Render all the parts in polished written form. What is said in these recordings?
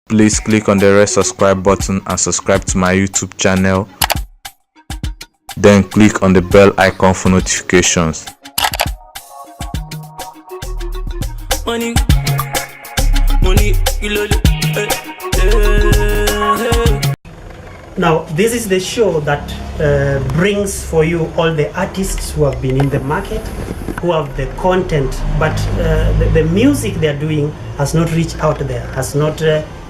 Please click on the red subscribe button and subscribe to my YouTube channel. Then click on the bell icon for notifications. Money, Now, this is the show that brings for you all the artists who have been in the market, who have the content, but the music they are doing has not reached out there, has not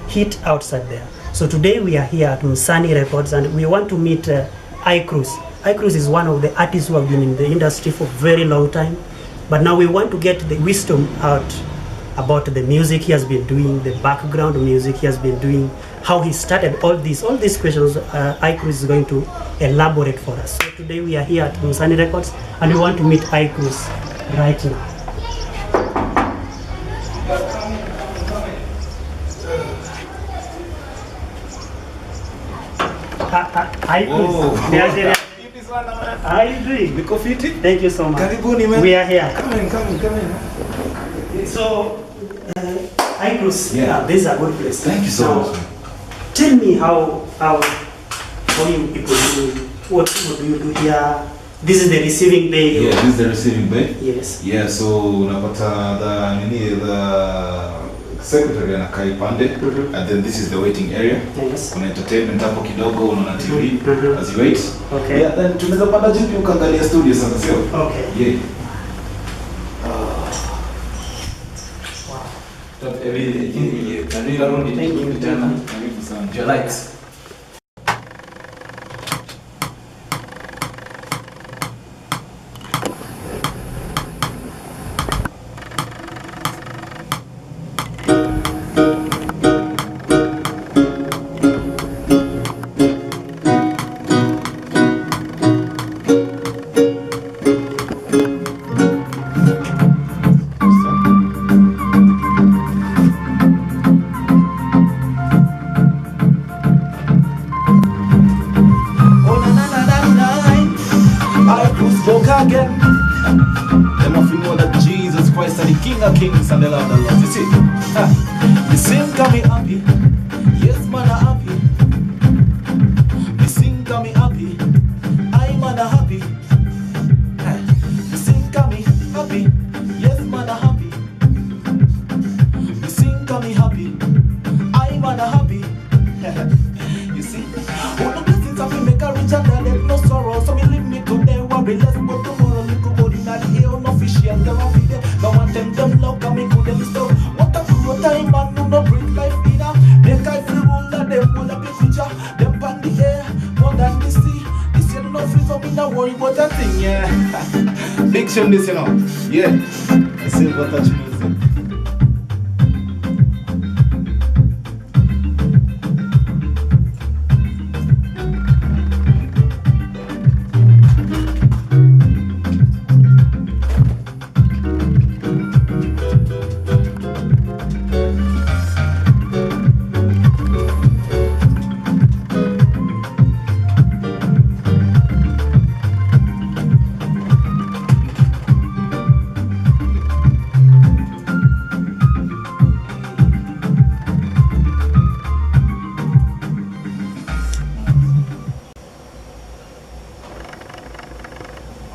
hit outside there. So today we are here at Ncon Records and we want to meet Cruzz. Cruzz is one of the artists who have been in the industry for a very long time, but now we want to get the wisdom out about the music he has been doing, the background music he has been doing, how he started all these questions. Cruzz is going to elaborate for us. So today we are here at Ncon Records and we want to meet Cruzz right now. Cruzz. How are you doing? Thank you so much. We are here. Come in. So, Cruzz, yeah, this is a good place. Thank you so much. Tell me how you people do, what do you do here? This is the receiving bay. Yeah, this is the receiving bay. Yes. Yeah, so unapata the secretary anakaa ipande, and then this is the waiting area. Yes. Kuna entertainment hapo kidogo, unaona TV as you wait. Okay. Yeah, then tunaweza panda jipi ukaangalia studio sasa, sio? Okay. Yeah. your likes. Again, them of you know that Jesus Christ is the King of Kings and the Lord of Lords. You see, the sing got me happy. Yes, man, I'm happy. The sing got me happy. I'm happy. The sing got me happy. Yes, man, I'm happy. The sing got me happy. I'm happy. You see, all the blessings of me make a rich and there no sorrow. So me leave me today worryless, but tomorrow me go body not the air unofficial. Them off there, no one them love and me could them stop. What a good time and no break life dinner. Make I feel all of them all up in future. Them pan the air more than the sea. This year no free for me not worry about that thing, yeah. Big tune this, you know. Yeah. I say what touch music.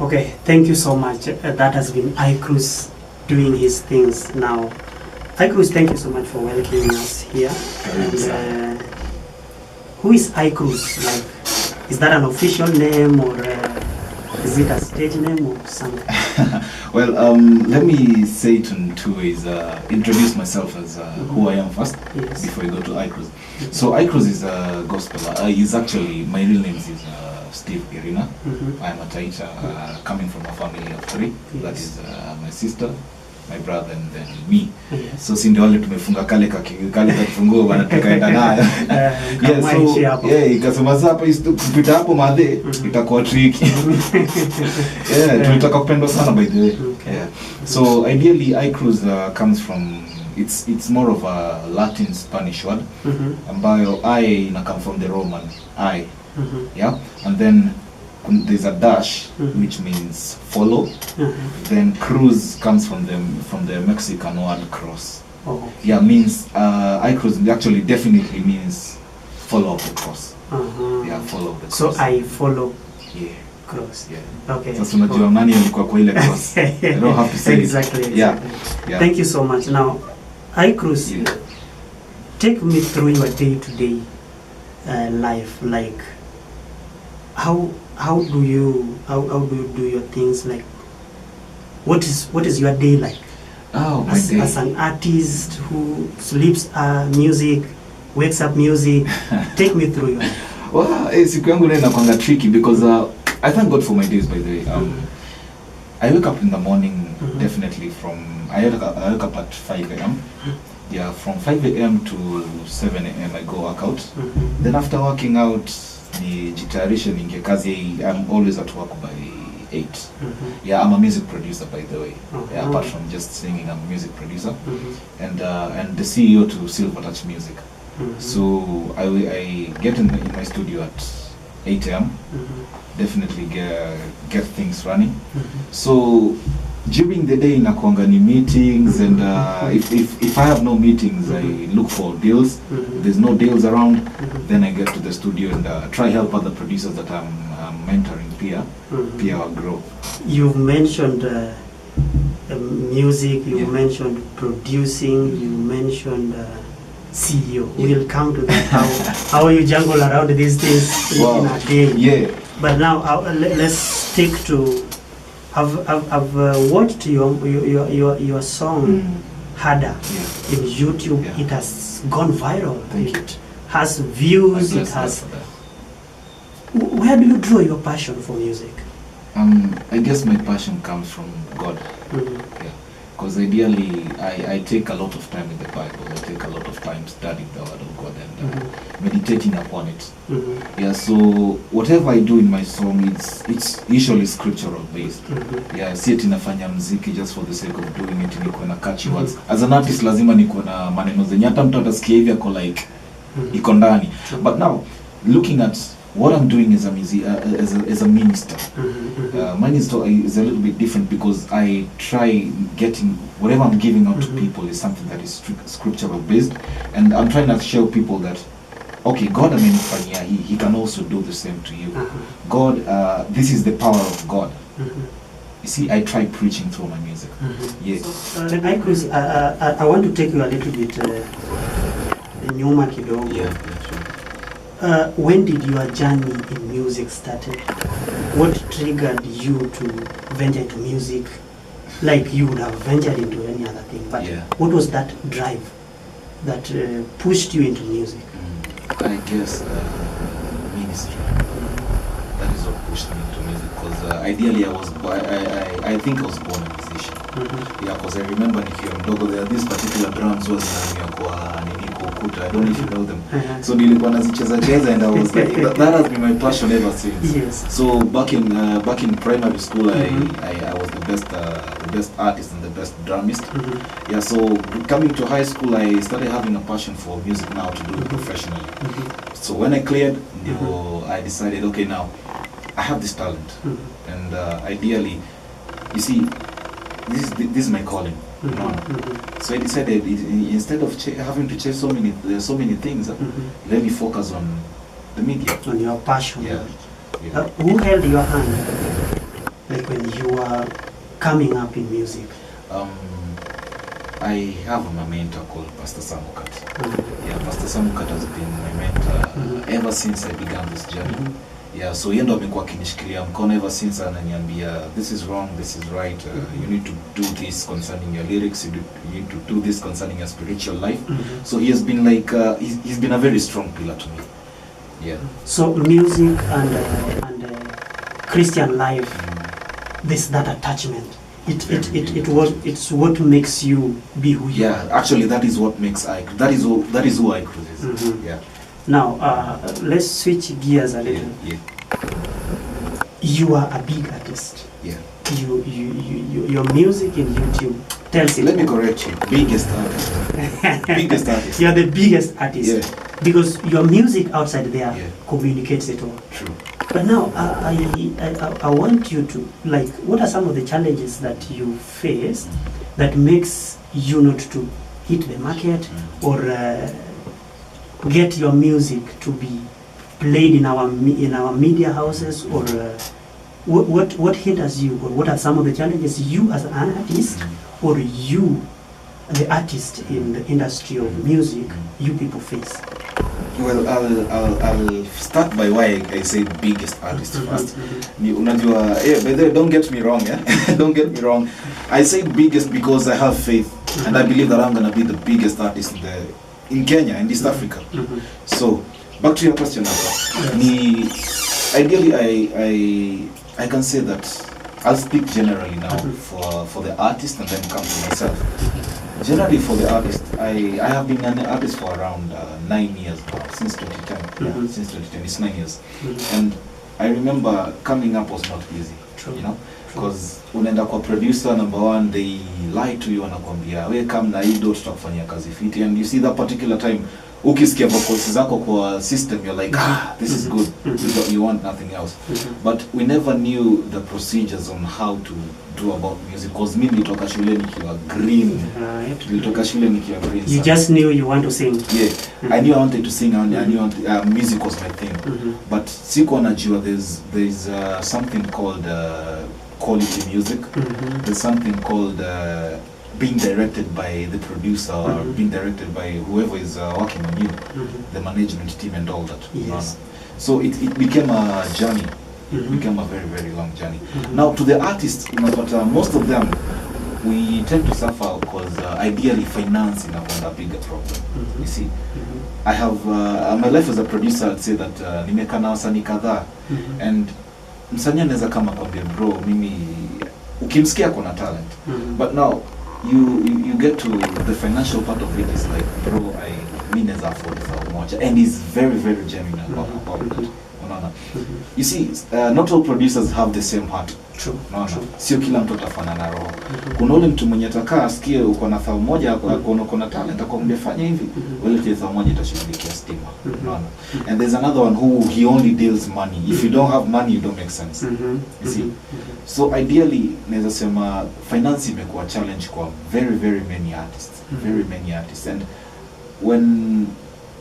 Okay, thank you so much. That has been Cruzz doing his things now. Cruzz, thank you so much for welcoming us here. And, who is Cruzz? Like, is that an official name or is it a stage name or something? Well, let me say it in two ways. Introduce myself as who I am first, yes, before I go to Cruzz. So Cruzz is a gospel. He's actually, my real name is Steve Irina. I'm a Taita, coming from a family of three. Yes. That is my sister, my brother, and then me. Yes. So si ndio wale tumefunga kale kakifunguo bana tukaenda nayo. Yeah, so yeah, ikasema sasa hapa kupita hapo madhe itakuwa tricky. Yeah, tunataka kupendwa sana by the way. Okay. Yeah. So ideally Cruzz comes from, it's more of a Latin Spanish word. Ambayo I ina come from the Roman I. Yeah, and then there's a dash, which means follow. Then Cruzz comes from the Mexican word cross. Oh, okay. Yeah, means iCruzz actually definitely means follow up the cross. Yeah, follow up the cross. So I follow Yeah. Cruzz. Yeah. Okay. Sasa unajua nani alikuwa kwa ile cross. I don't have to say exactly. Yeah. Yeah. Thank you so much. Now, iCruzz, take me through your day-to-day life. Like, how do you do your things? Like, what is your day like? Oh, my day. As an artist who sleeps music, wakes up music, take me through your life. Well, siku yangu leo inakuanga tricky because I thank God for my days, by the way. I wake up in the morning, definitely I wake up at 5 a.m. Yeah, from 5 a.m. to 7 a.m. I go work out. Then after working out, nijitayarishe ninge kazi. I'm always at work by 8. Yeah, I'm a music producer, by the way. Yeah, apart from just singing, I'm a music producer. And the CEO to Silver Touch Music. So I get in my studio at 8 a.m. Definitely get things running. So during the day nakuanga ni meetings, and if I have no meetings, I look for deals. If there's no deals around, then I get to the studio and try help other producers that I'm mentoring peer grow. You've mentioned music, you mentioned producing, you mentioned CEO. We'll come to that, how you jungle around these things in a day. Yeah. But now let's stick to. I've watched your song Harder in YouTube. It has gone viral. It has views. It has. Where do you draw your passion for music? I guess my passion comes from God. Yeah. Because ideally, I take a lot of time in the Bible. I take a lot of time studying the Word of God and meditating upon it. Yeah, so whatever I do in my song, it's usually scriptural based. Yeah, si eti nafanya mziki just for the sake of doing it, niko na catchy words. As an artist, lazima niko na maneno zenye hata mtu atasikia hivi ako like iko ndani. But now, looking at what I'm doing as a minister, mine is a little bit different because I try getting whatever I'm giving out to people is something that is scriptural based, and I'm trying to show people that okay, God amenifanyia hii, He can also do the same to you. God, this is the power of God. You see, I try preaching through my music. Yeah. iCruzz, I want to take you a little bit nyuma kidogo. Yeah. When did your journey in music started? What triggered you to venture into music? Like you would have ventured into any other thing, but what was that drive that pushed you into music? I guess ministry. That is what pushed me into music. Because ideally, I think I was born a musician. Yeah, because I remember nikiwa mdogo, there are these particular drums was kwa nini kukuta. I don't know if you know them. So nilikuwa nazicheza and I was like, that has been my passion ever since. Yes. So back in primary school, I was the best artist and the best drumist. Yeah. So coming to high school, I started having a passion for music now to do it professionally. So when I cleared, I decided, okay, now I have this talent, and ideally, you see, this is my calling. So I decided instead of having to chase so many things, let me focus on the media. On your passion. Yeah. Who held your hand, like when you were coming up in music? I have a mentor called Pastor Samukat. Yeah, Pastor Samukat has been my mentor ever since I began this journey. Yeah, so yeye ndo amekuwa akinishikilia mkono ever since, ananiambia this is wrong, this is right, you need to do this concerning your lyrics, you need to do this concerning your spiritual life. So he has been like he's been a very strong pillar to me. Yeah. So music and Christian life, this that attachment. It's what makes you be who you are. Yeah, actually that is what makes that is who iCruzz is. Yeah. Now let's switch gears a little. Yeah. You are a big artist. Yeah. Your music in YouTube tells it. Let me correct you. Biggest artist. Biggest artist. You're the biggest artist. Yeah. Because your music outside there communicates it all. True. But now I want you to, like, what are some of the challenges that you face that makes you not to hit the market or get your music to be played in our media houses, or what hinders you, or what are some of the challenges you as an artist, or you, the artist in the industry of music, you people face? Well, I'll start by why I say biggest artist first. Unajua, but don't get me wrong, don't get me wrong. I say biggest because I have faith, and I believe that I'm gonna be the biggest artist in Kenya, in East Africa. So, back to your question. Ideally, I can say that I'll speak generally now for the artist, and then come to myself. Generally, for the artist, I have been an artist for around 9 years now, since 2010. Since 2010, it's 9 years. And I remember coming up was not easy, you know, because unaenda kwa producer number one, they lie to you, wanakwambia we come na hii dot tutakufanyia kazi fiti, and you see that particular time ukisikia vocals zako kwa system, you're like, this is good, you want nothing else. But we never knew the procedures on how to do about music, because mimi nilitoka shule nikiwa green. You just knew you want to sing. Yeah, I knew I wanted to sing, and I knew music was my thing. But siko najua there's something called quality music. There's something called being directed by the producer, or being directed by whoever is working on you, the management team and all that. Yes. So it became a journey. It became a very, very long journey. Now, to the artists, but most of them, we tend to suffer because ideally finance is a bigger problem. You see, I have my life as a producer. I'd say that nimeka na wasanii kadhaa, and msanii anaweza kama kwambia bro, mimi ukimsikia kuna talent, but now you get to the financial part of it, is like, bro, I mean, naweza afford for much, and he's very, very genuine about that. You see, not all producers have the same heart. True. Sio kila mtu atafanana roho. Kuna ule mtu mwenye atakaa asikie uko na thao moja, uko na talent, akwambia fanya hivi, wale thao moja itashughulikia stima. And there's another one who he only deals money. If you don't have money, you don't make sense. You see. So ideally, naweza sema finance imekuwa challenge kwa very, very many artists. Very many artists. And when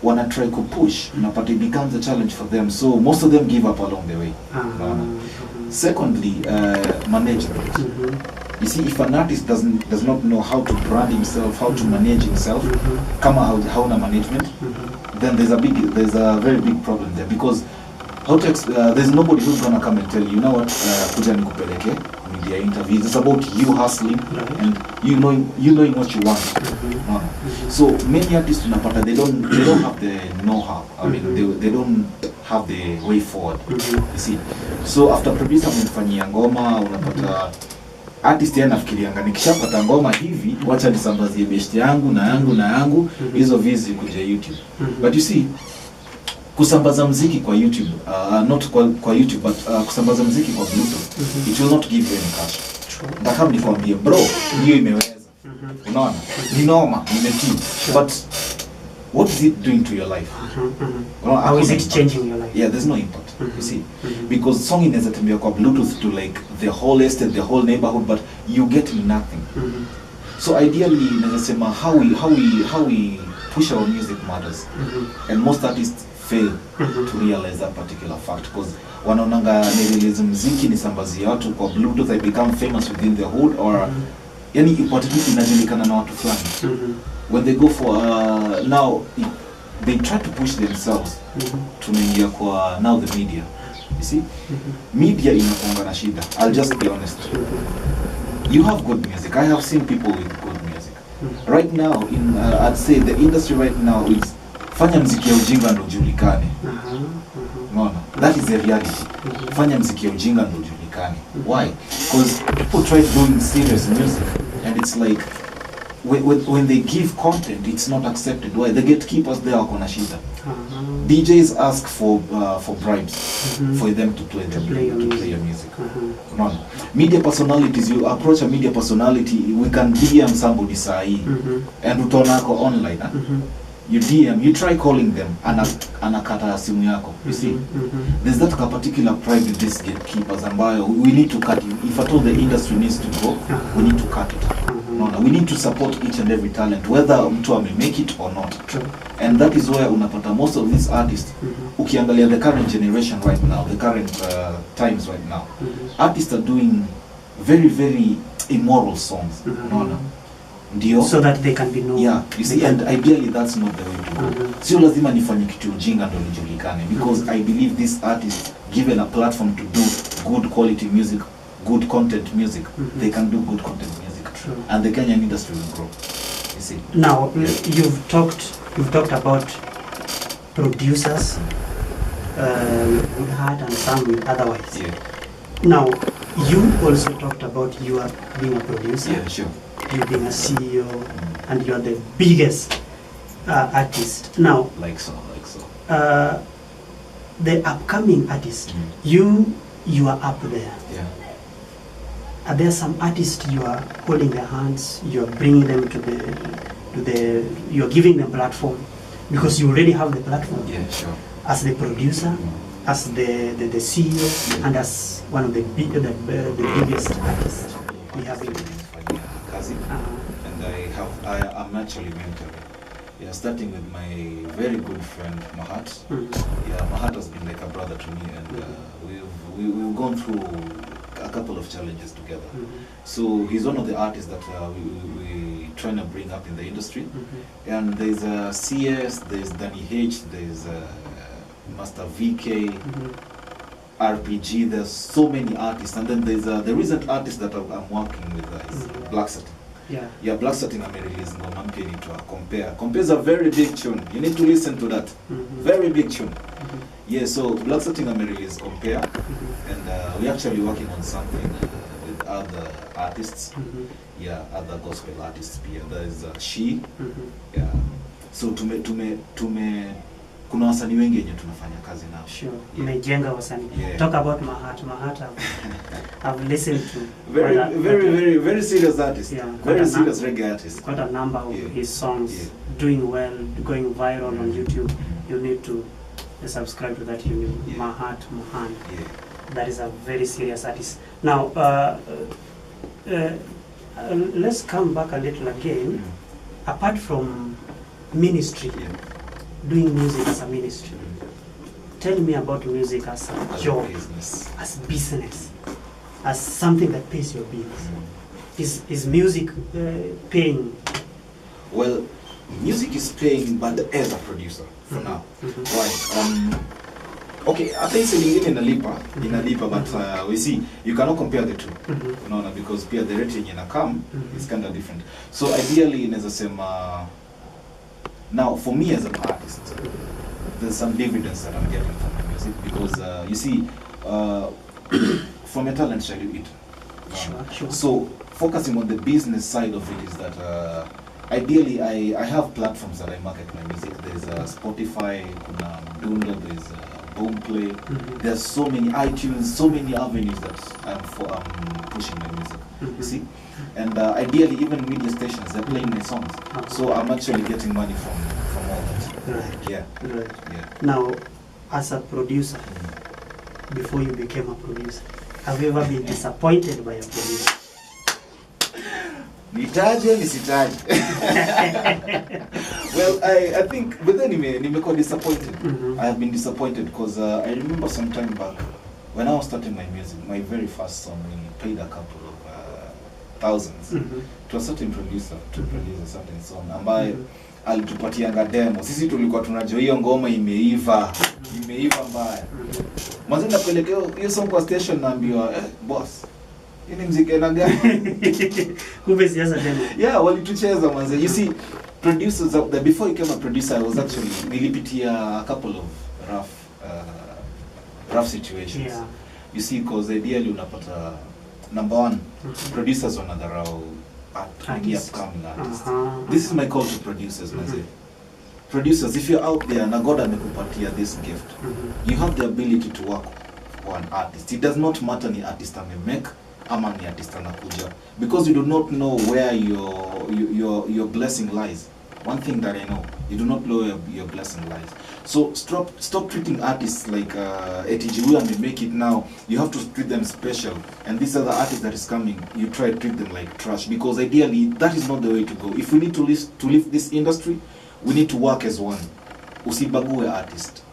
wanna try to push, but it becomes a challenge for them. So most of them give up along the way. Secondly, management. You see, if an artist does not know how to brand himself, how to manage himself, how na management, then there's a very big problem there, because there's nobody who's gonna come and tell you, you know what, kuja nikupeleke media interviews. It's about you hustling and you knowing what you want. So many artists unapata they don't have the know-how. I mean, they don't have the way forward. You see. So after producer mfanyia ngoma, unapata artist yana fikirianga nikishapata ngoma hivi, wacha nisambazie best yangu na yangu hizo vizi kuja YouTube. But you see, kusambaza muziki kwa YouTube, not kwa YouTube, but kusambaza muziki kwa Bluetooth, it will not give you any cash. Nataka nikwambie bro, hiyo imeweza. Unaona? Ni noma, nimetii. But what is it doing to your life? How is it changing your life? Yeah, there's no impact. You see, because song inaweza tembea kwa Bluetooth to like the whole estate, the whole neighborhood, but you get nothing. So ideally, naweza sema how we push our music matters, and most artists fail to realize that particular fact, because wanaonanga nirelease muziki nisambazie watu kwa Bluetooth, I become famous within the hood, or yani ipotiki inajulikana na watu fulani. When they go for now they try to push themselves tunaingia kwa now the media. You see, media inakuanga na shida. I'll just be honest, you have good music, I have seen people with good music right now in I'd say the industry right now is fanya mziki ya ujinga ndo ujulikane. Unaona, that is the reality. Fanya mziki ya ujinga ndo ujulikane. Why? Because people try doing serious music, and it's like when they give content, it's not accepted. Why? The gatekeepers there wako na shida. DJs ask for bribes for them to play your music. Unaona, media personalities, you approach a media personality, we can DM somebody sahi, and utaona ko online. You DM, you try calling them, anakata simu yako. You see, there's that particular pride with these gatekeepers ambayo we need to cut it. If at all the industry needs to go, we need to cut it. Unaona, we need to support each and every talent whether mtu make it or not. True. And that is where unapata most of these artists ukiangalia the current generation right now, the current times right now, artists are doing very very immoral songs. Unaona, ndio, so that they can be known. Yeah, you see, and ideally that's not the way to go. Sio lazima nifanye kitu ujinga ndo nijulikane, because I believe these artists, given a platform to do good quality music, good content music, they can do good content music. True. And the Kenyan industry will grow. You see. Now, you've talked about producers with good heart and some with otherwise. Yeah. Now, you also talked about you are being a producer. Yeah, sure. You being a CEO, and you are the biggest artist. Now, Like so. the upcoming artist, you are up there. Yeah. Are there some artists you are holding their hands, you are bringing them to the you are giving them platform, because you already have the platform? Yeah, sure. As the producer, as the CEO, and as one of the biggest artists we have in Kazi, and I am actually mentoring. Yeah, starting with my very good friend Mahat. Yeah, Mahat has been like a brother to me, and we've gone through a couple of challenges together. So he's one of the artists that we trying to bring up in the industry. And there's CS, there's Danny H, there's Master VK, RPG. There's so many artists, and then there's the recent artist that I'm working with is Black Satin. Yeah, Black Satin released ngoma mpya inaitwa Compare. Compare is a very big tune. You need to listen to that. Very big tune. Yeah, so Black Satin released Compare, and we're actually working on something with other artists. Yeah, other gospel artists here. There is She. Yeah. So kuna wasanii wengi wenye tunafanya kazi nao. Sure. Umejenga wasanii. Yeah. Talk about Mahat. I've listened to very serious artist. Yeah, very serious reggae artist. Quite a number of his songs doing well, going viral on YouTube. You need to subscribe to that YouTube. Mahat Mohan. Yeah. That is a very serious artist. Now, let's come back a little again. Apart from ministry, doing music as a ministry, tell me about music as a job, as business, as something that pays your bills. Is music paying? Well, music is paying, but as a producer for now. Why? Okay, hata hisi lingine inalipa, but we see you cannot compare the two. No, because pia the rate yenye inakam is kind of different. So ideally inaweza sema, now for me as an artist, there's some dividends that I'm getting from my music, because you see, from your talent shall you eat. Sure. So focusing on the business side of it is that ideally I have platforms that I market my music. There's Spotify, kuna Dundo, there's Boomplay. There's so many iTunes, so many avenues that I'm pushing my music. You see, and ideally even media stations, they're playing my songs. So I'm actually getting money from all that. Right. Yeah. Right. Yeah. Now, as a producer, before you became a producer, have you ever been disappointed by a producer? Nitaje, nisitaje. Well, I think, but then nimekuwa disappointed. I have been disappointed because I remember some time back when I was starting my music, my very first song, we paid a couple of thousands to a certain producer to produce a certain song. Ambaye alitupatianga demo. Sisi tulikuwa tunajua hiyo ngoma imeiva mbaya. Mwanzo napelekea hiyo song kwa station, naambiwa boss, ini mziki na gani? Kumbe siasa demo. Yeah, walitucheza mwanzo. You see, producers out there, before I became a producer, I was actually nilipitia a couple of rough situations. Yeah. You see, because ideally unapata number one, producers wanadharau upcoming artists. This is my call to producers, manze. Producers, if you're out there na God amekupatia this gift, you have the ability to work for an artist. It does not matter ni artist amemake ama ni artist anakuja, because you do not know where your blessing lies. One thing that I know, You do not know your blessing lies. So stop treating artists like ATG and they make it now. You have to treat them special. And these other artists that is coming, you try to treat them like trash, because ideally that is not the way to go. If we need to lift this industry, we need to work as one. Usibague artist.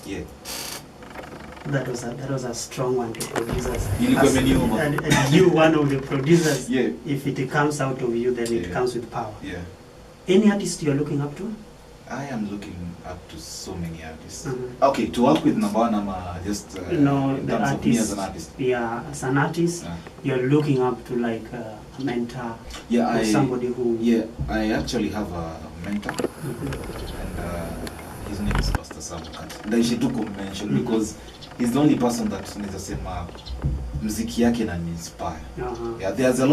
Yeah. That was a strong one to producers. And you one of the producers. Yeah. If it comes out of you, then it comes with power. Yeah. Any artist you're looking up to? I am looking up to so many artists. Okay, to work with Nabanama, just in terms of me as an artist. Yeah, as an artist, you're looking up to like a mentor. Yeah, somebody who. Yeah, I actually have a mentor, and his name is Pastor Samukat. Ndaishituku mention because he's the only person that needs to say muziki yake na inspire. Yeah, there's a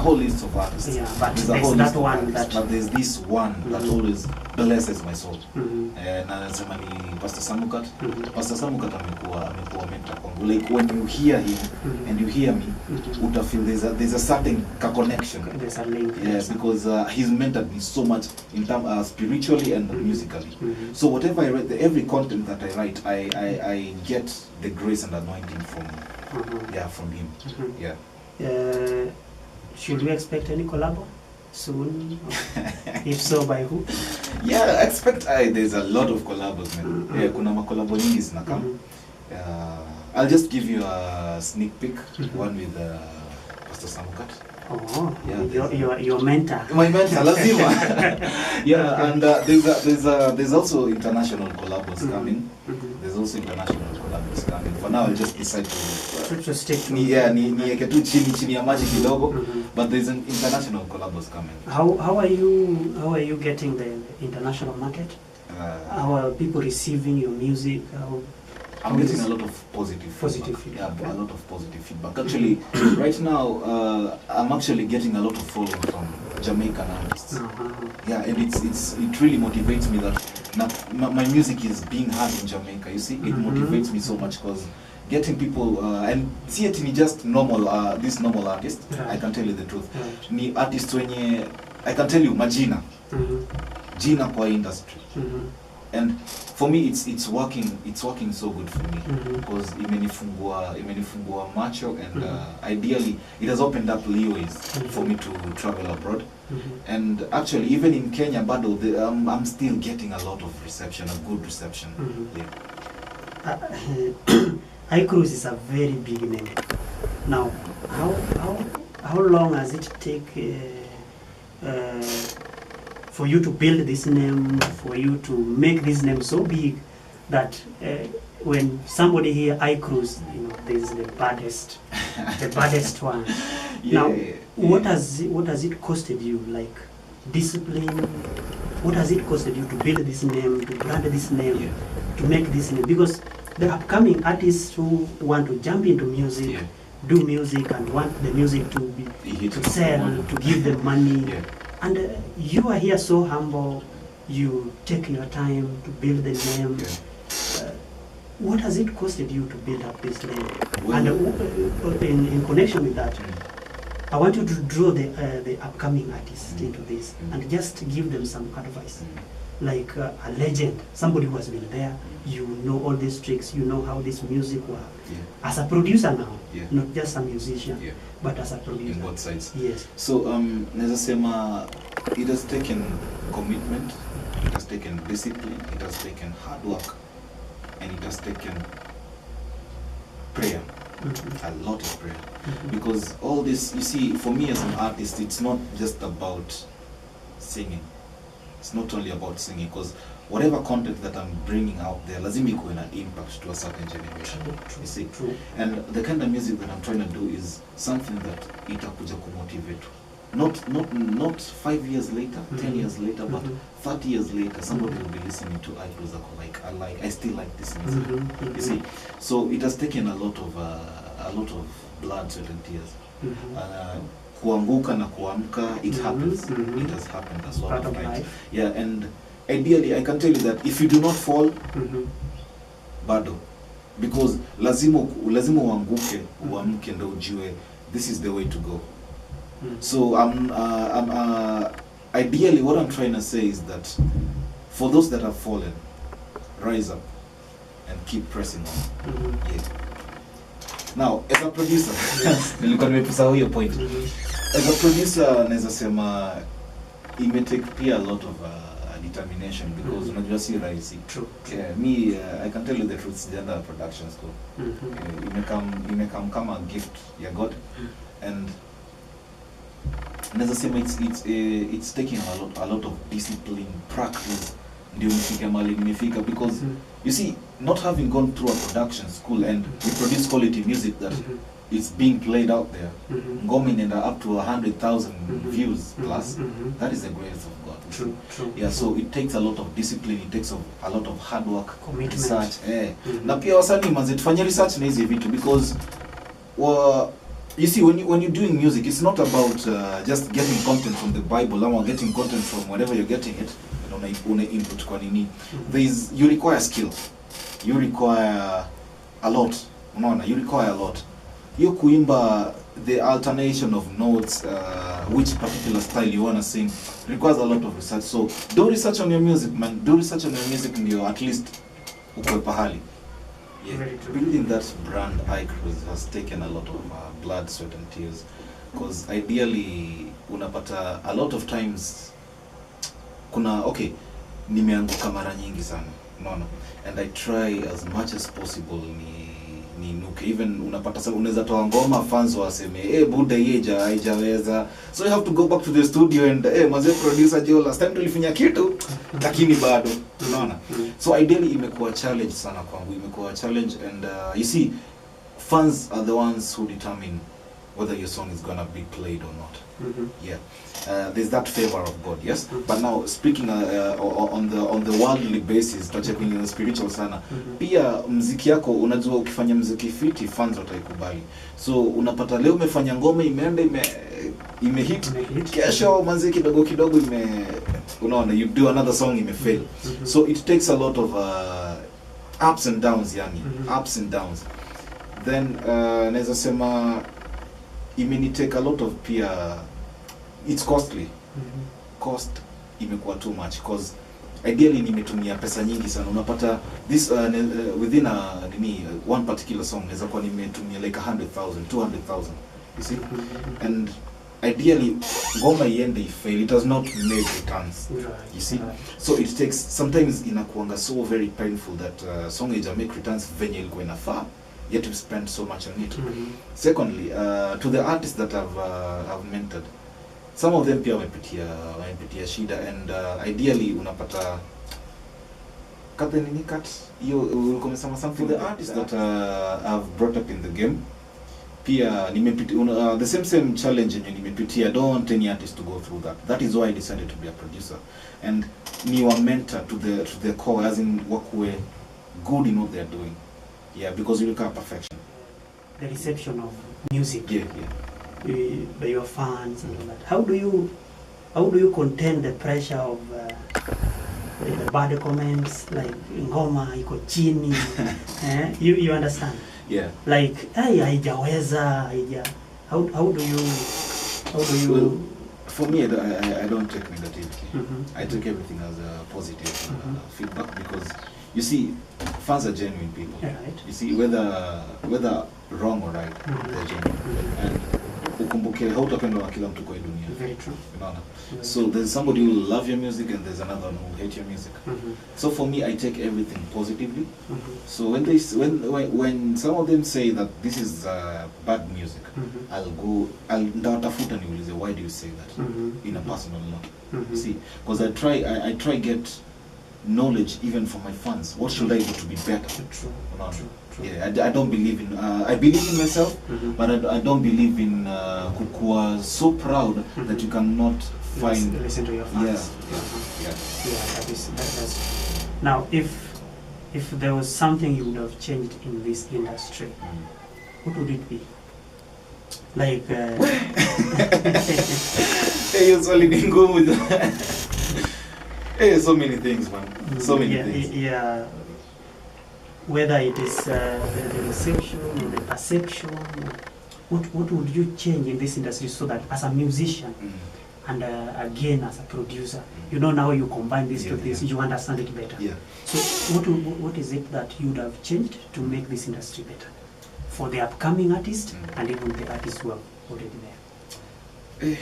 whole list of artists. Yeah, but there's a whole list that one of artists, but there's this one that always blesses my soul. And anasema ni Pastor Samukat. Pastor Samukat amekuwa mentor kwangu. Like when you hear him and you hear me, uta feel there's a certain connection. There's a link. Yeah, because he's mentored me so much in terms spiritually and musically. So whatever I write, every content that I write, I get the grace and anointing from from him. Yeah. Should we expect any collab soon? If so, by who? Yeah, expect. There's a lot of collabs, man. Yeah, kuna makolabo nyingi zinakam. I'll just give you a sneak peek. One with Pastor Samukat. Oh, yeah, your mentor. My mentor, lazima. Yeah, and there's also international collabs coming. There's also international collabs coming. For now, I'll just decide to stick to. Nieke tu chini ya maji kidogo. But there's an international collabs coming. How are you getting the international market? How are people receiving your music? I'm getting a lot of positive feedback. Yeah, a lot of positive feedback. Actually, right now, I'm actually getting a lot of following from Jamaican artists. Yeah, and it really motivates me that my music is being heard in Jamaica. You see, it motivates me so much because getting people and see it in just normal this normal artist. I can tell you the truth. Ni artists wenye I can tell you majina, jina kwa industry. And for me, it's working so good for me because imenifungua macho, and ideally it has opened up leeways for me to travel abroad. And actually, even in Kenya, bado I'm still getting a lot of reception, a good reception. Cruzz is a very big name. Now, how long has it take for you to build this name, for you to make this name so big that when somebody hear Cruzz, this is the baddest one. Now, what has it costed you, like discipline? What has it costed you to build this name, to brand this name, to make this name? Because the upcoming artists who want to jump into music, do music, and want the music to sell, to give them money. And you are here so humble, you take your time to build the name. What has it costed you to build up this name? And in connection with that, I want you to draw the upcoming artists into this and just give them some advice. Like a legend, somebody who has been there, you know all these tricks, you know how this music works. As a producer now, not just a musician, but as a producer. In both sides. Yes. So, Nezasema, it has taken commitment, it has taken discipline, it has taken hard work, and it has taken prayer. A lot of prayer. Because all this, you see, for me as an artist, it's not just about singing. It's not only about singing, because whatever content that I'm bringing out there, lazima ikuwe an impact to a certain generation. You see? And the kind of music that I'm trying to do is something that itakuja kumotivate. Not 5 years later, 10 years later, but 30 years later, somebody will be listening to Cruzz I still like this music. You see? So it has taken a lot of blood, sweat, and tears. Kuanguka na kuamka, it happens. It has happened as well. Part of life. Yeah, and ideally, I can tell you that if you do not fall, bado, because lazima uanguke, uamke ndo ujue this is the way to go. So ideally what I'm trying to say is that for those that have fallen, rise up and keep pressing on. Yeah. Now, as a producer, nilikuwa nimepesa hiyo point. As a producer, naweza sema it may take a lot of determination because unajua si rahisi. True. Me, I can tell you the truth, sijaenda production school. Imekam kama gift ya God, and naweza sema it's taking a lot of discipline, practice ndio nifike mahali nimefika because you see, not having gone through a production school and we produce quality music that is being played out there, ngoma inaenda up to 100,000 views plus, that is the grace of God. True. Yeah, so it takes a lot of discipline, it takes a lot of hard work, commitment, research. Na pia wasanii manze tufanye research na hizi vitu because you see, when you're doing music, it's not about just getting content from the Bible or getting content from wherever you're getting it. Una input kwa nini. You require skill. You require a lot. Unaona, you require a lot. You kuimba, the alternation of notes, which particular style you want to sing, requires a lot of research. So do research on your music, man. Do research on your music ndio at least ukwe pahali. Yeah. Building that brand, Cruzz, has taken a lot of blood, sweat and tears. Because ideally, unapata a lot of times, nimeanguka mara nyingi sana, unaona, and I try as much as possible ni nuke. Even unapata unaweza toa ngoma, fans waseme buda haijaweza, so you have to go back to the studio and mzee producer Joe, last time tulifanya kitu lakini bado, unaona. So ideally imekuwa challenge sana kwangu, imekuwa challenge, and you see, fans are the ones who determine whether your song is gonna be played or not. Yeah, there's that favor of God, yes. But now speaking on the worldly basis, touching in the spiritual sana, pia mziki yako unajua ukifanya mziki fiti, fans wataikubali. So unapata leo umefanya ngoma imeenda imehit, kesho mziki kidogo unaona, you do another song imefail. So it takes a lot of ups and downs, yani ups and downs. Then naweza sema imeni take a lot of pia, it's costly. Cost imekuwa too much because ideally nimetumia pesa nyingi sana. Unapata this within one particular song naweza kuwa nimetumia like 100,000, 200,000, you see. And ideally ngoma iende ifail, it does not make returns, you see. So it takes, sometimes inakuanga so very painful that song ija make returns venye ilikuwa inafaa, yet we spend so much on it. Secondly, to the artists that I've mentored, some of them pia wamepitia shida, and ideally unapata hiyo ulikuwa something. For the artists that I've brought up in the game, pia nimepitia the same challenge yenye nimepitia. I don't want any artist to go through that. That is why I decided to be a producer and ni wa mentor to the core, as in wakuwe good in what they are doing. Yeah, because you look at perfection. The reception of music. Yeah. By your fans and all that. How do you contain the pressure of the bad comments like ngoma iko chini? You understand? Yeah. Like haijaweza. How do you? Well, for me, I don't take negativity. I take everything as a positive feedback, because you see, fans are genuine people. Right. You see, whether wrong or right, they're genuine. And ukumbuke hautapendwa na kila mtu kwa dunia. Very true. Unaona? So there's somebody who will love your music and there's another one who will hate your music. So for me, I take everything positively. So when some of them say that this is bad music, I'll ndatafuta niulize, why do you say that in a personal note? You see, because I try get knowledge even from my fans. What should I do to be better? True. Yeah, I don't believe in. I believe in myself, but I don't believe in kukua so proud that you cannot find. Listen to your fans. Yeah. That's. Now, if there was something you would have changed in this industry, what would it be? Like. Hey, so many things, man. So many things. Yeah. Whether it is the reception or the perception, what would you change in this industry so that as a musician and again as a producer, you know, now you combine this to this, you understand it better. Yeah. So what is it that you would have changed to make this industry better for the upcoming artists and even the artists who are already there?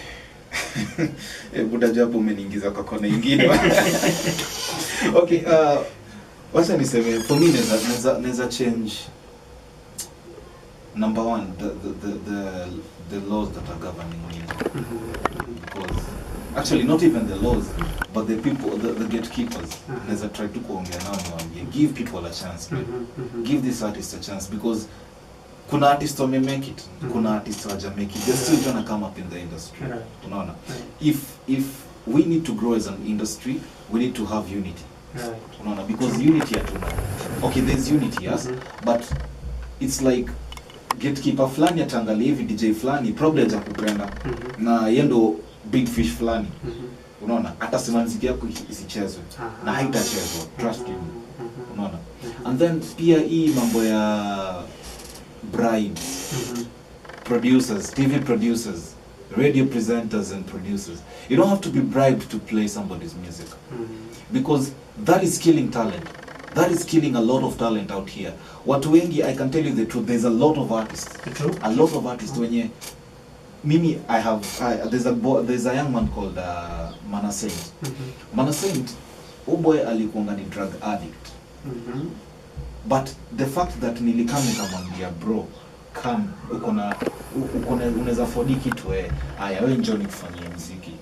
Buda japo umeniingiza kwa kona ingine. Okay, wacha niseme, for me neza change. Number one, the laws that are governing music. Because actually not even the laws, but the people, the gatekeepers. Neza try to kuongea nao niwaambie, give people a chance, man. Give this artist a chance, because kuna artists who may make it, kuna artists who haja make it. They're still gonna come up in the industry. Unaona? If we need to grow as an industry, we need to have unity. Unaona? Because unity hatuna. Okay, there's unity, yes, but it's like gatekeeper fulani atangalia hivi DJ fulani probably haja kupenda na yendo big fish fulani. Unaona? Hata sema muziki yako isichezwe na haitachezwa. Trust me. Unaona? And then pia hii mambo ya bribes, producers, TV producers, radio presenters and producers. You don't have to be bribed to play somebody's music. Because that is killing talent. That is killing a lot of talent out here. Watu wengi, I can tell you the truth, there's a lot of artists. A lot of artists. Wenye mimi, there's a young man called Mana Saint. Mana Saint, boy alikuanga ni drug addict. But the fact that nilikam nikamwambia bro, come, unaweza afford kitu haya wewe njoo nikufanyie muziki.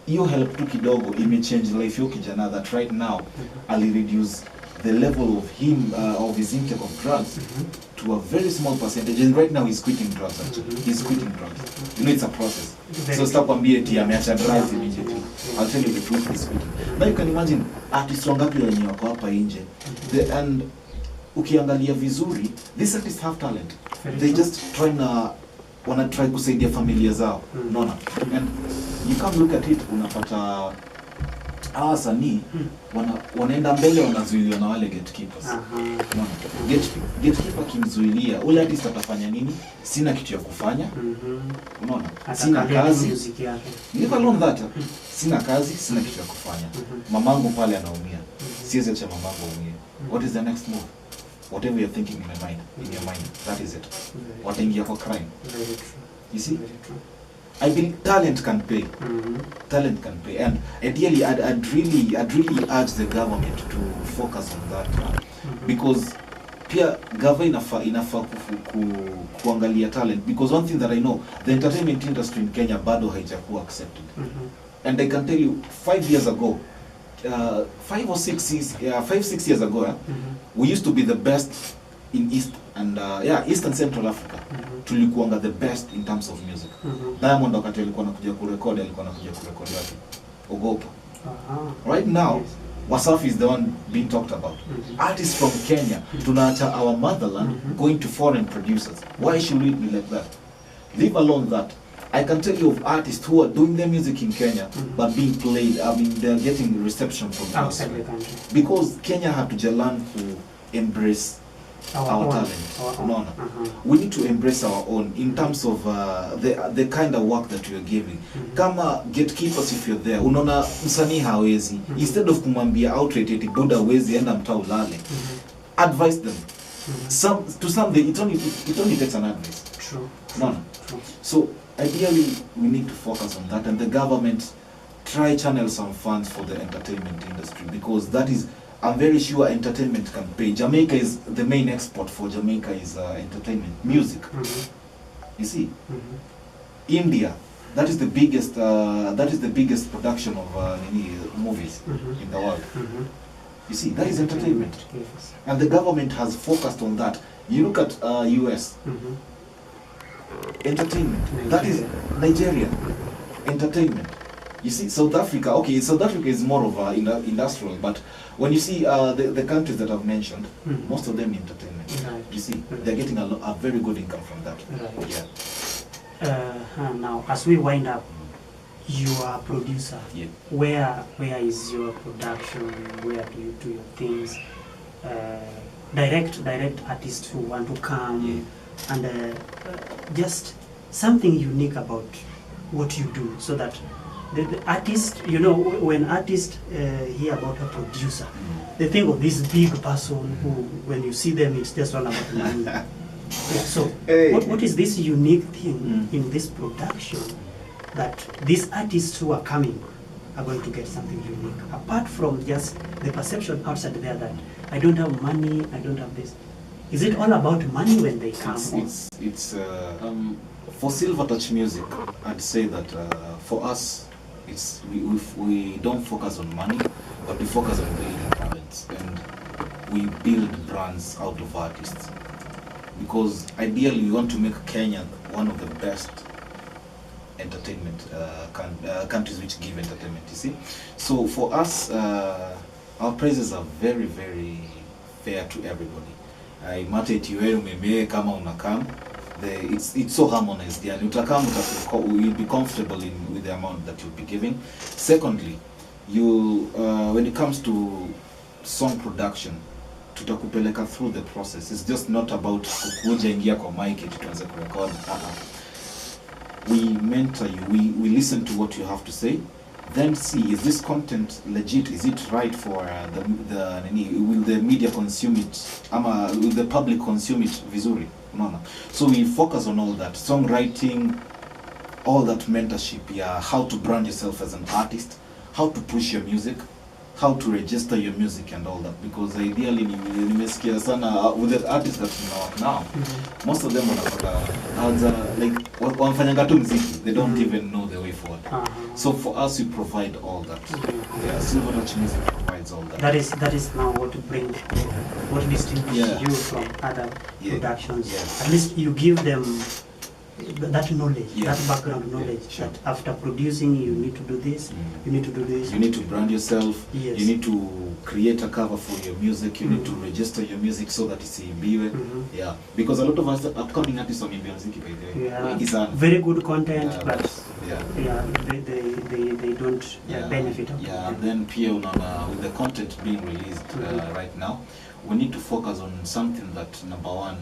Hiyo help tu kidogo imechange life yake kijana, that right now ali reduce the level of him of his intake of drugs to a very small percentage, and right now he's quitting drugs actually. He's quitting drugs. You know, it's a process. So stop kwambie eti ameacha drugs immediately. I'll tell you the truth, he's quitting. Now you can imagine artists wangapi wenye wako hapa nje. And ukiangalia vizuri, these artists have talent. They just wanna try kusaidia familia zao. Unaona? And you come look at it, unapata wasanii wanaenda mbele, wanazuiliwa na wale gatekeepers. Unaona? Gatekeeper kimzuilia, ule artist atafanya nini? Sina kitu ya kufanya. Unaona? Sina kazi. Never alone that. Sina kazi, sina kitu ya kufanya. Mamangu pale anaumia. Siwezi acha mamangu aumie. What is the next move? Whatever you're thinking in your mind, that is it. Wataingia kwa crime. You see? I believe talent can pay. Talent can pay, and ideally, I'd really urge the government to focus on that, because pia government inafa kuangalia talent, because one thing that I know, the entertainment industry in Kenya bado haijakuwa accepted. And I can tell you, 5 years ago, 5-6 years ago, we used to be the best in East and Central Africa. Tulikuanga the best in terms of music. Diamond wakati alikuwa anakuja kurekodi wapi? Ogopa. Right now, Wasafi is the one being talked about. Artists from Kenya, tunaacha our motherland, going to foreign producers. Why should it be like that? Leave alone that. I can tell you of artists who are doing their music in Kenya, but being played, I mean, they're getting reception from outside the country. Because Kenya had to learn to embrace our talent. We need to embrace our own in terms of the kind of work that we are giving. Kama gatekeepers, if you're there, unaona msanii hawezi, instead of kumwambia outright eti buda hawezi enda mtaa ulale, advise them. To some it only takes an advice. True. So ideally we need to focus on that, and the government try channel some funds for the entertainment industry, because that is, I'm very sure entertainment can pay. Jamaica is the main export for Jamaica is entertainment, music. You see, India, that is the biggest production of movies in the world. You see, that is entertainment, and the government has focused on that. You look at US, entertainment. That is Nigeria, entertainment. You see, South Africa, okay, South Africa is more of industrial, but when you see the countries that I've mentioned, most of them entertainment. You see, they're getting a very good income from that. Now, as we wind up, you are a producer. Where is your production? Where do you do your things? Direct artists who want to come, and just something unique about what you do, so that the artist, you know, when artists hear about a producer, they think of this big person who, when you see them, it's just all about money. Yeah, so what is this unique thing in this production that these artists who are coming are going to get something unique, apart from just the perception outside there that I don't have money, I don't have this? Is it all about money when they come? It's for Silver Touch Music, I'd say that for us, it's we don't focus on money, but we focus on building talents, and we build brands out of artists. Because ideally, we want to make Kenya one of the best entertainment countries which give entertainment. You see, so for us, our prices are very, very fair to everybody. I mate you meme kama unakam. It's so harmonized. Yeah, you'll be comfortable with the amount that you'll be giving. Secondly, when it comes to song production, tutakupeleka through the process. It's just not about kukuja ingia kwa mic tuanze kurecord. We mentor you. We listen to what you have to say. Then see, is this content legit? Is it right for will the media consume it? Will the public consume it vizuri? No. So we focus on all that. Songwriting, all that mentorship, yeah, how to brand yourself as an artist, how to push your music, how to register your music and all that. Because ideally, nimesikia sana with the artists that we know now, most of them wanafanyanga tu muziki. They don't even know the way forward. So for us, we provide all that. Yeah, Silver Touch Music provides all that. That is now what distinguishes you from other productions. Yeah. At least you give them that knowledge, that background knowledge, that after producing you need to do this, you need to do this. You need to brand yourself, you need to create a cover for your music, you need to register your music so that it's imbiwe. Yeah, because a lot of us upcoming artists on music, very good content, but they don't benefit of it. Yeah, and then Pia with the content being released right now, we need to focus on something that, number one,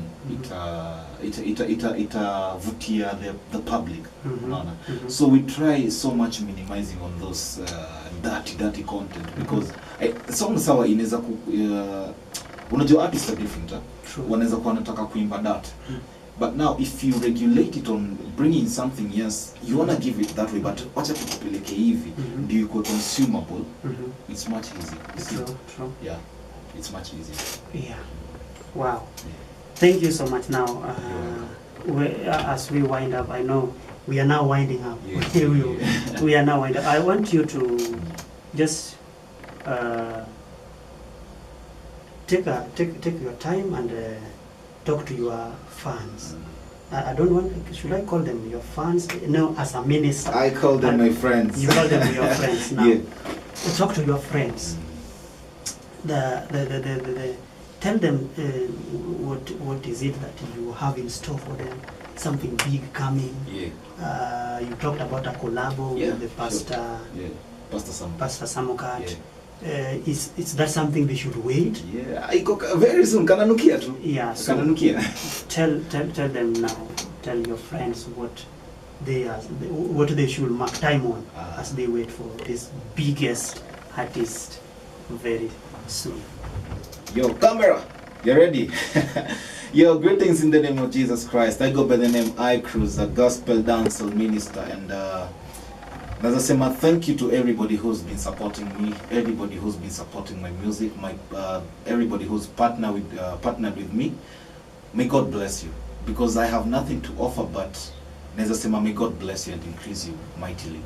vutia the public. So we try so much minimizing on those dirty content, because song sawa inaweza unajua artists are different. Wanaweza kuwa wanataka kuimba that. But now if you regulate it on bringing something, yes, you want to give it that way, but wacha tukupeleke hivi ndio iko consumable. It's much easier. True. Yeah. It's much easier. Yeah. Wow. Thank you so much. Now, as we wind up, I know we are now winding up. We are now winding up. I want you to just take your time and talk to your fans. I don't want. Should I call them your fans? No, as a minister. I call them my friends. You call them your friends now. Yeah. Talk to your friends. Tell them what is it that you have in store for them, something big coming. You talked about a collab with the pastor. Pastor Samokat. Is that something they should wait? Very soon. Kananukia tu. Yeah. So tell them now. Tell your friends what they should mark time on as they wait for this biggest artist very soon. Yo, camera, you ready? Yo, greetings in the name of Jesus Christ. I go by the name Cruzz, a gospel dancehall minister, and as I say, thank you to everybody who's been supporting me, everybody who's been supporting my music, everybody who's partnered with me. May God bless you, because I have nothing to offer, but as I say, may God bless you and increase you mightily.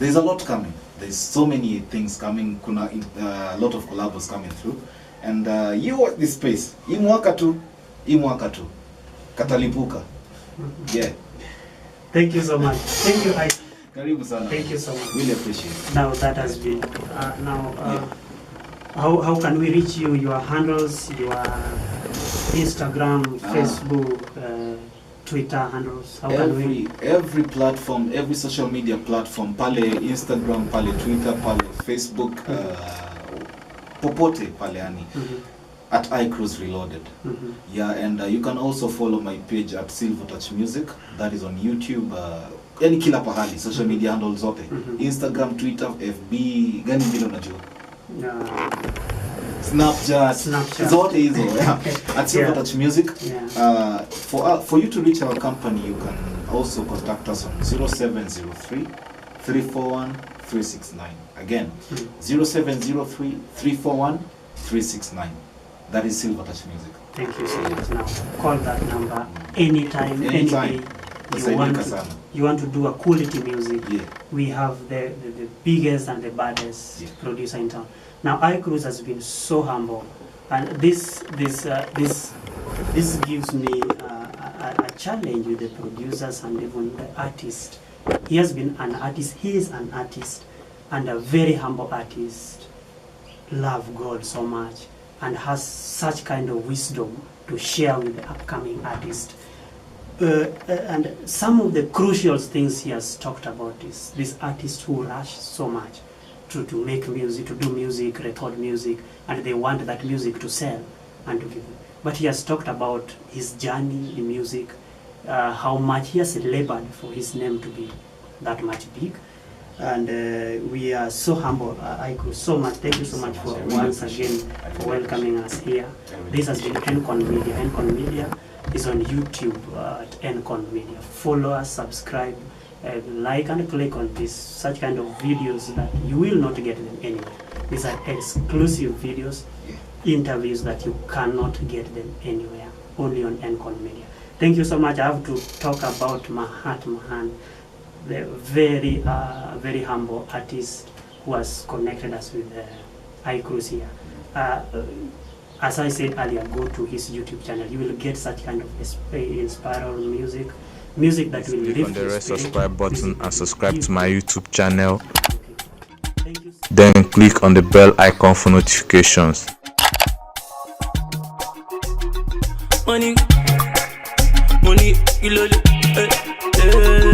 There's a lot coming. There's so many things coming. Kuna a lot of collabs coming through, and you watch this space. Imwaka tu, katalipuka. Yeah. Thank you so much. Thank you, Isaac. Karibu sana. Thank you so much. Really appreciate it. Now that has been how can we reach you? Your handles, your Instagram, Facebook, Twitter handles. How can we? Every platform, every social media platform, pale Instagram, pale Twitter, pale Facebook, popote pale ani. At iCruzz Reloaded. Yeah, and you can also follow my page at Silver Touch Music. That is on YouTube. yani kila pahali social media handles zote. Instagram, Twitter, FB, gani vile unajua? Snapchat. Zote hizo. At Silver Touch Music. For you to reach our company, you can also contact us on 0703 341 369. Again, 0703 341 369. That is Silver Touch Music. Thank you so much. Now, call that number anytime, any day you want to do a quality music. We have the biggest and the baddest producer in town. Now, Cruzz has been so humble, and this gives me a challenge with the producers and even the artist. He has been an artist. He is an artist and a very humble artist. Love God so much and has such kind of wisdom to share with the upcoming artist. And some of the crucial things he has talked about is these artists who rush so much to make music, to do music, record music, and they want that music to sell and to give. But he has talked about his journey in music, how much he has labored for his name to be that much big. And we are so humble, Cruzz, so much. Thank you so much for once again for welcoming us here. This has been Ncon Media. Ncon Media is on YouTube at Ncon Media. Follow us, subscribe, like and click on this such kind of videos that you will not get them anywhere. These are exclusive videos, interviews that you cannot get them anywhere, only on Ncon Media. Thank you so much. I have to talk about Mahat Mahan, the very very humble artist who has connected us with Cruzz here. As I said earlier, go to his YouTube channel. You will get such kind of inspiring music that will lift click on the red subscribe button and subscribe to my YouTube channel. Thank you. Then click on the bell icon for notifications. Money, you love it.